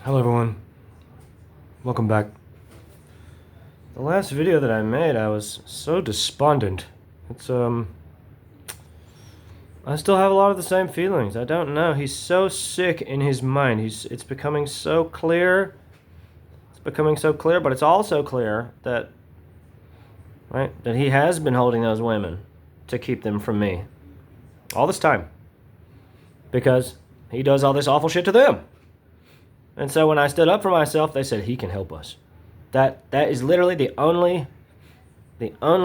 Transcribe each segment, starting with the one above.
Hello everyone, welcome back. The last video that I made, I was so despondent. I still have a lot of the same feelings. I don't know, he's so sick in his mind. It's becoming so clear. It's becoming so clear, but it's also clear that, right, that he has been holding those women to keep them from me. All this time. Because he does all this awful shit to them. And so when I stood up for myself, they said he can help us. That is literally the only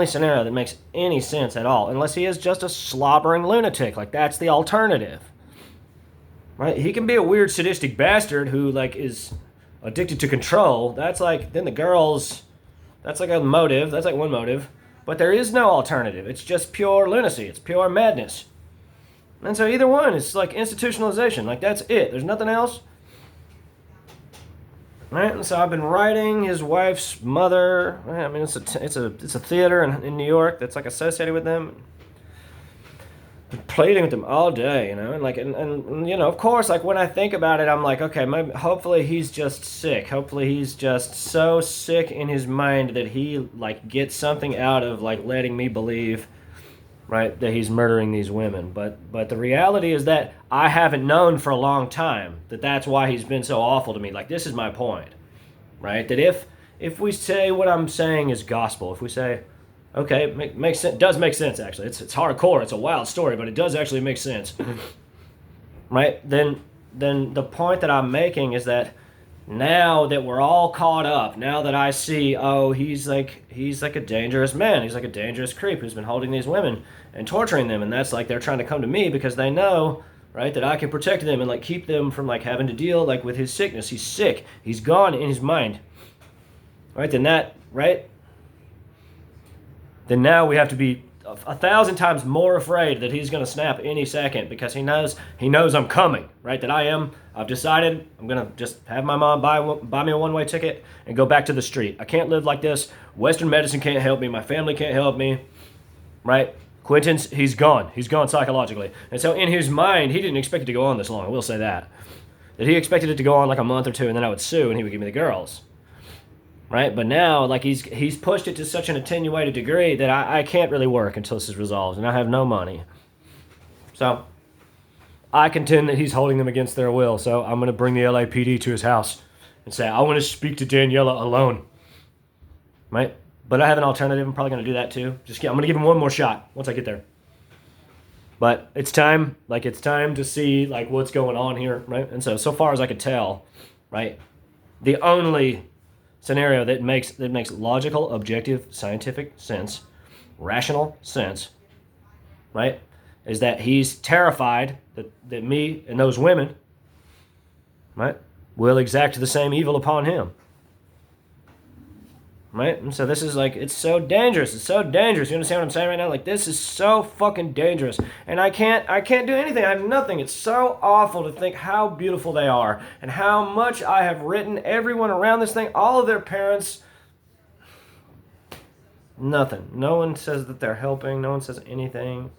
scenario that makes any sense at all, unless he is just a slobbering lunatic. Like, that's the alternative, right? He can be a weird sadistic bastard who is addicted to control. That's like, then the girls, that's like a motive. That's like one motive, but there is no alternative. It's just pure lunacy. It's pure madness. And so either one is like institutionalization. Like, that's it. There's nothing else. Right, and so I've been writing his wife's mother. I mean, it's a theater in New York that's like associated with them. Been pleading with them all day, and you know, of course, like when I think about it, I'm like, okay, hopefully he's just sick. Hopefully he's just so sick in his mind that he gets something out of letting me believe, right, that he's murdering these women. But the reality is that I haven't known for a long time that that's why he's been so awful to me. Like, this is my point, right? That if we say what I'm saying is gospel, if we say, okay, makes sense, does make sense actually. It's hardcore. It's a wild story, but it does actually make sense, right? Then the point that I'm making is that now that we're all caught up, now that I see, oh, he's like a dangerous man. He's like a dangerous creep who's been holding these women and torturing them, and that's like they're trying to come to me because they know, right, that I can protect them and keep them from having to deal with his sickness. He's sick. He's gone in his mind. Right? Then now we have to be 1,000 times more afraid that he's going to snap any second because he knows I'm coming, right? That I've decided I'm going to just have my mom buy me a one-way ticket and go back to the street. I can't live like this. Western medicine can't help me. My family can't help me, right? Quentin's, he's gone. He's gone psychologically. And so in his mind, he didn't expect it to go on this long. I will say that. That he expected it to go on a month or two and then I would sue and he would give me the girls. Right? But now, he's pushed it to such an attenuated degree that I can't really work until this is resolved, and I have no money. So, I contend that he's holding them against their will, so I'm going to bring the LAPD to his house and say, I want to speak to Daniela alone. Right? But I have an alternative. I'm probably going to do that too. I'm going to give him one more shot once I get there. But it's time, to see, what's going on here, right? And so far as I could tell, right, the only scenario that makes logical, objective, scientific sense, rational sense, right, is that he's terrified that me and those women, right, will exact the same evil upon him. Right? And so this is it's so dangerous. It's so dangerous. You understand what I'm saying right now? This is so fucking dangerous. And I can't do anything. I have nothing. It's so awful to think how beautiful they are and how much I have written everyone around this thing, all of their parents. Nothing. No one says that they're helping. No one says anything.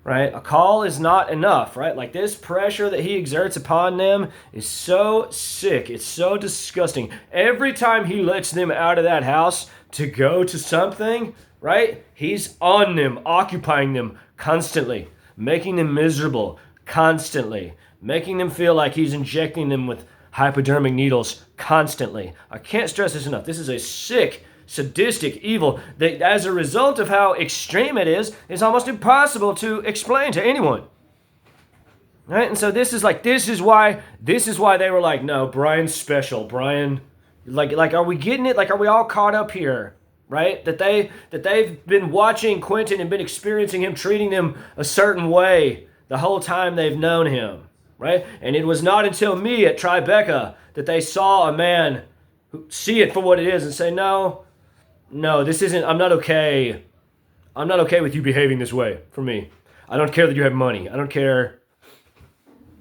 Right? A call is not enough, right? This pressure that he exerts upon them is so sick. It's so disgusting. Every time he lets them out of that house to go to something, right? He's on them, occupying them constantly, making them miserable constantly, making them feel like he's injecting them with hypodermic needles constantly. I can't stress this enough. This is a sick, sadistic evil that, as a result of how extreme it is almost impossible to explain to anyone. Right? And so this is why they were like, no, Brian's special. Brian, are we getting it? Are we all caught up here? Right? That they've been watching Quentin and been experiencing him, treating them a certain way the whole time they've known him. Right? And it was not until me at Tribeca that they saw a man see it for what it is and say, no, this isn't, I'm not okay. I'm not okay with you behaving this way for me. I don't care that you have money. I don't care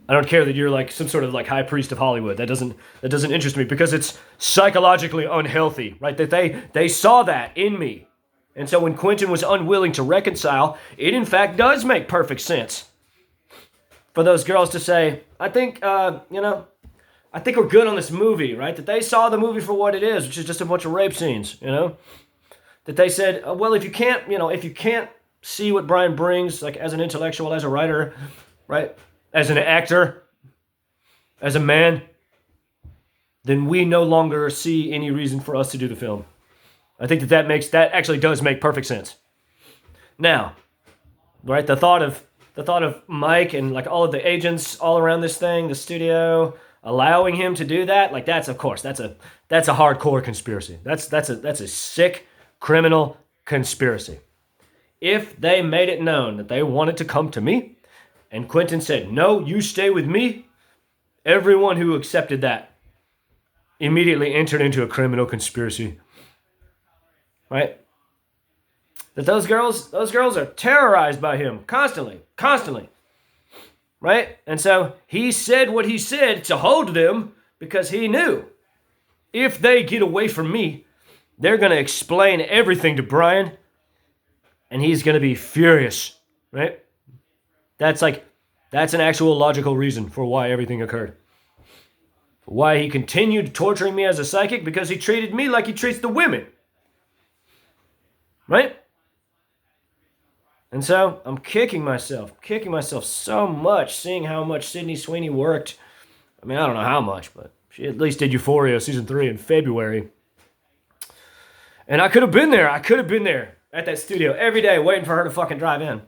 that you're some sort of high priest of Hollywood. That doesn't interest me because it's psychologically unhealthy, right? That they saw that in me. And so when Quentin was unwilling to reconcile, it in fact does make perfect sense for those girls to say, I think, I think are good on this movie, right? That they saw the movie for what it is, which is just a bunch of rape scenes, you know? That they said, well, if you can't see what Brian brings, like as an intellectual, as a writer, right? As an actor, as a man, then we no longer see any reason for us to do the film. I think that actually does make perfect sense. Now, right, the thought of Mike and like all of the agents all around this thing, the studio, allowing him to do that, like that's a hardcore conspiracy. That's a sick criminal conspiracy. If they made it known that they wanted to come to me, and Quentin said, "No, you stay with me," everyone who accepted that immediately entered into a criminal conspiracy. Right? That those girls are terrorized by him constantly. Right? And so he said what he said to hold them because he knew if they get away from me, they're going to explain everything to Brian and he's going to be furious. Right? That's an actual logical reason for why everything occurred. Why he continued torturing me as a psychic, because he treated me like he treats the women. Right? And so I'm kicking myself so much, seeing how much Sydney Sweeney worked. I mean, I don't know how much, but she at least did Euphoria season 3 in February. And I could have been there at that studio every day waiting for her to fucking drive in.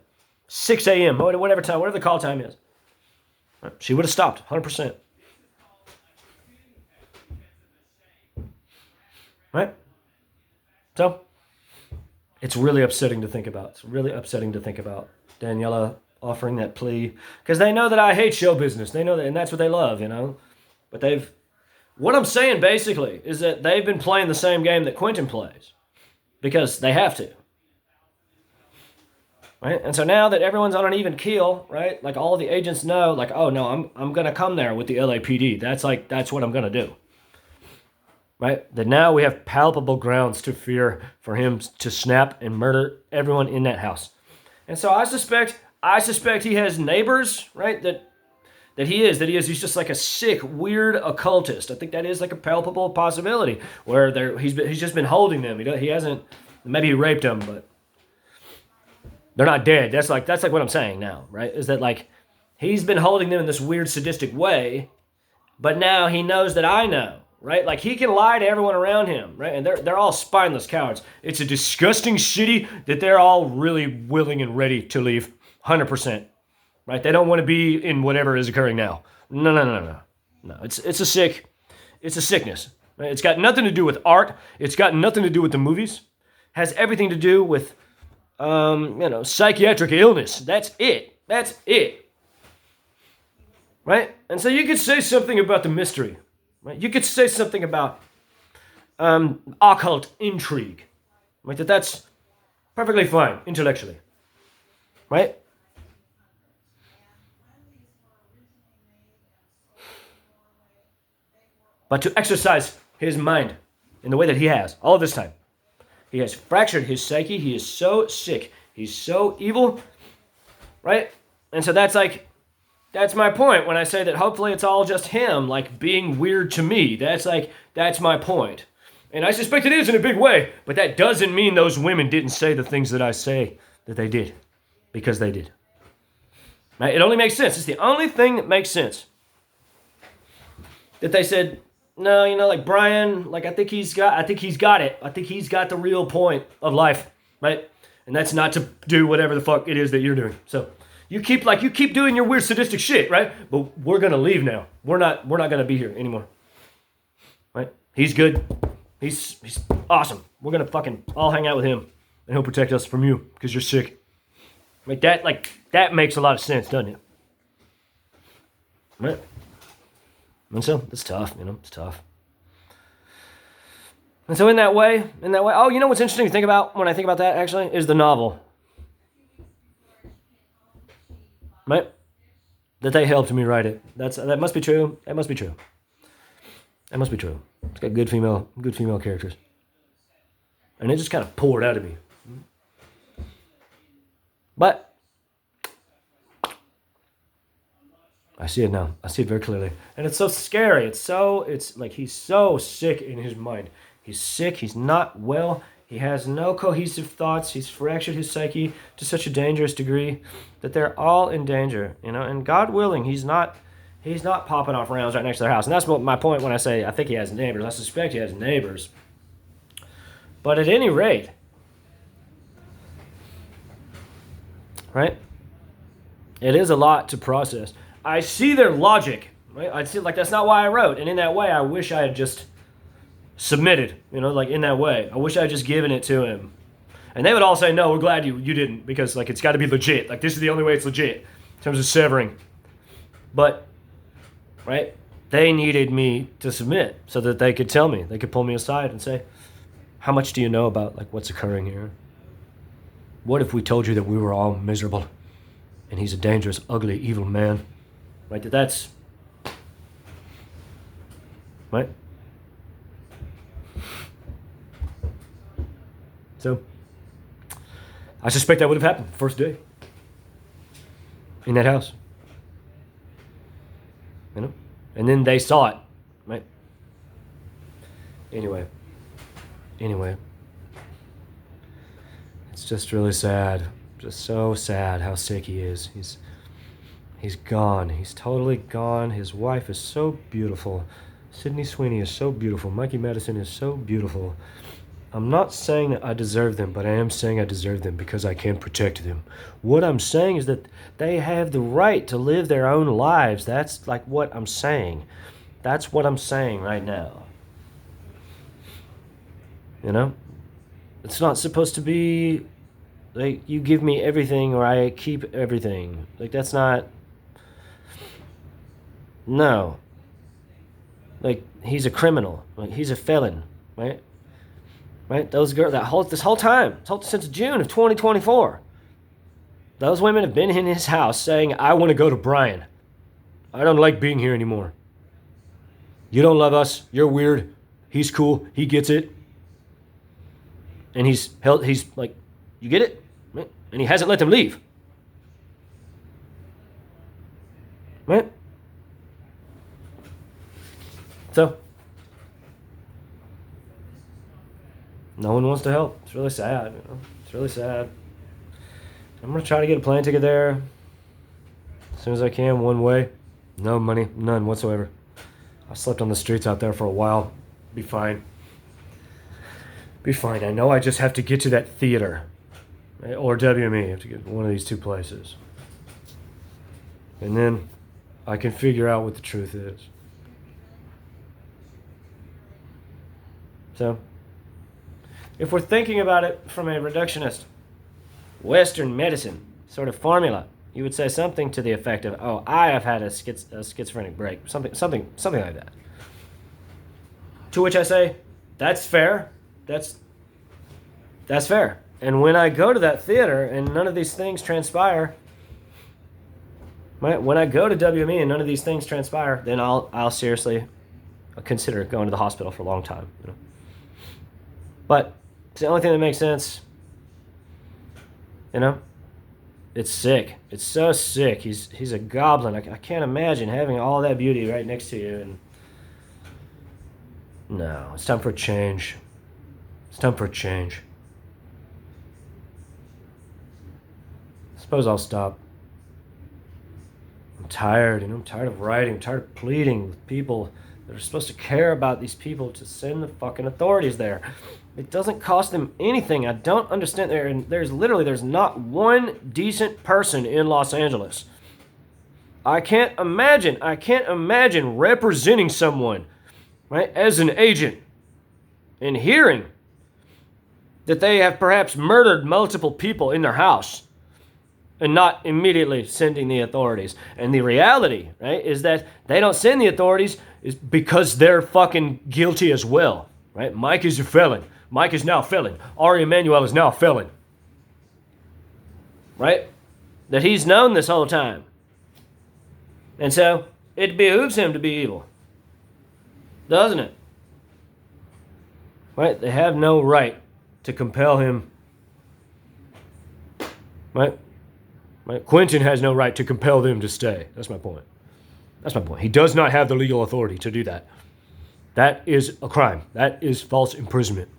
6 a.m., whatever the call time is. She would have stopped, 100%. Right? So, it's really upsetting to think about. Daniela offering that plea. Because they know that I hate show business. They know that, and that's what they love, you know? But what I'm saying basically is that they've been playing the same game that Quentin plays. Because they have to. Right? And so now that everyone's on an even keel, right? Like all the agents know, like, oh no, I'm going to come there with the LAPD. That's what I'm going to do. Right? That now we have palpable grounds to fear for him to snap and murder everyone in that house. And so I suspect he has neighbors, right? He's just like a sick, weird occultist. I think that is like a palpable possibility where he's just been holding them. He hasn't, maybe he raped them, but they're not dead. That's like what I'm saying now, right? Is that like he's been holding them in this weird sadistic way, but now he knows that I know. Right? Like he can lie to everyone around him, right? And they're all spineless cowards. It's a disgusting city that they're all really willing and ready to leave. 100%. Right? They don't want to be in whatever is occurring now. No. It's a sickness. Right? It's got nothing to do with art. It's got nothing to do with the movies. It has everything to do with psychiatric illness. That's it. Right? And so you could say something about the mystery. Right? You could say something about occult intrigue. Right? That's perfectly fine, intellectually. Right? But to exercise his mind in the way that he has all this time. He has fractured his psyche. He is so sick. He's so evil. Right? And so that's my point when I say that hopefully it's all just him, like, being weird to me. That's my point. And I suspect it is in a big way, but that doesn't mean those women didn't say the things that I say that they did. Because they did. Right? It only makes sense. It's the only thing that makes sense. That they said, no, like Brian, like I think he's got it. I think he's got the real point of life, right? And that's not to do whatever the fuck it is that you're doing. So you keep doing your weird sadistic shit, right? But we're gonna leave now. We're not gonna be here anymore. Right? He's good. He's awesome. We're gonna fucking all hang out with him, and he'll protect us from you because you're sick. That makes a lot of sense, doesn't it? Right? And so it's tough, it's tough. And so in that way, oh, you know what's interesting to think about when I think about that actually is the novel. Right? That they helped me write it. That must be true. That must be true. It's got good female characters. And it just kind of poured out of me. But I see it now. I see it very clearly. And it's so scary. It's like he's so sick in his mind. He's sick. He's not well. He has no cohesive thoughts. He's fractured his psyche to such a dangerous degree that they're all in danger, and God willing, he's not popping off rounds right next to their house. And that's what my point when I say I think he has neighbors. I suspect he has neighbors. But at any rate, right? It is a lot to process. I see their logic, right? I see, like, that's not why I wrote. And in that way, I wish I had just submitted, like in that way. I wish I had just given it to him. And they would all say, no, we're glad you didn't, because, like, it's got to be legit. Like, this is the only way it's legit in terms of severing. But, right, they needed me to submit so that they could tell me. They could pull me aside and say, how much do you know about, like, what's occurring here? What if we told you that we were all miserable and he's a dangerous, ugly, evil man? Right? That's... Right? So, I suspect that would have happened the first day in that house. And then they saw it, right? Anyway, it's just really sad, just so sad how sick he is. He's gone. He's totally gone. His wife is so beautiful. Sydney Sweeney is so beautiful. Mikey Madison is so beautiful. I'm not saying that I deserve them, but I am saying I deserve them because I can protect them. What I'm saying is that they have the right to live their own lives. That's like what I'm saying. That's what I'm saying right now. It's not supposed to be like you give me everything or I keep everything. Like, that's not... No. Like, he's a criminal. Like, he's a felon, right? Right? Those girls, this whole time, since June of 2024, those women have been in his house saying, I want to go to Brian. I don't like being here anymore. You don't love us. You're weird. He's cool. He gets it. And he's like, you get it? Right? And he hasn't let them leave. Right? So, no one wants to help. It's really sad. It's really sad. I'm going to try to get a plane ticket there as soon as I can, one way. No money, none whatsoever. I slept on the streets out there for a while. Be fine. Be fine. I know I just have to get to that theater. Or WME. I have to get one of these two places. And then I can figure out what the truth is. So, if we're thinking about it from a reductionist Western medicine sort of formula, you would say something to the effect of, "Oh, I have had a schizophrenic break," something like that. To which I say, "That's fair. That's fair." And when I go to that theater and none of these things transpire, right? When I go to WME and none of these things transpire, then I'll seriously consider going to the hospital for a long time. But it's the only thing that makes sense. It's sick. It's so sick. He's a goblin. I can't imagine having all that beauty right next to you. And no, it's time for a change. It's time for a change. I suppose I'll stop. I'm tired, I'm tired of writing. I'm tired of pleading with people that are supposed to care about these people to send the fucking authorities there. It doesn't cost them anything. I don't understand. There's not one decent person in Los Angeles. I can't imagine representing someone, right, as an agent and hearing that they have perhaps murdered multiple people in their house and not immediately sending the authorities. And the reality, right, is that they don't send the authorities is because they're fucking guilty as well, right? Mike is a felon. Mike is now a felon. Ari Emanuel is now a felon. Right? That he's known this whole time. And so, it behooves him to be evil. Doesn't it? Right? They have no right to compel him. Right? Quentin has no right to compel them to stay. That's my point. That's my point. He does not have the legal authority to do that. That is a crime. That is false imprisonment.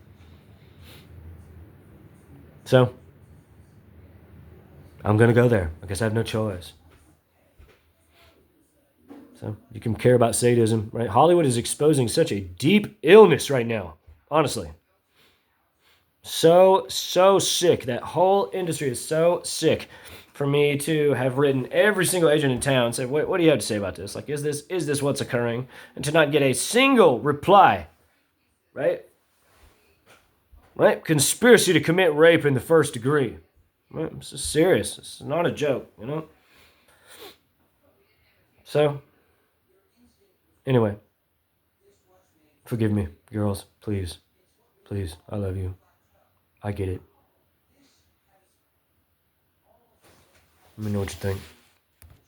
So, I'm going to go there. I guess I have no choice. So, you can care about sadism, right? Hollywood is exposing such a deep illness right now, honestly. So sick. That whole industry is so sick for me to have written every single agent in town and say, what do you have to say about this? Like, is this what's occurring? And to not get a single reply, right? Right? Conspiracy to commit rape in the first degree. Right? This is serious. It's not a joke, you know? So, anyway, forgive me, girls, please. Please, I love you. I get it. Let me know what you think.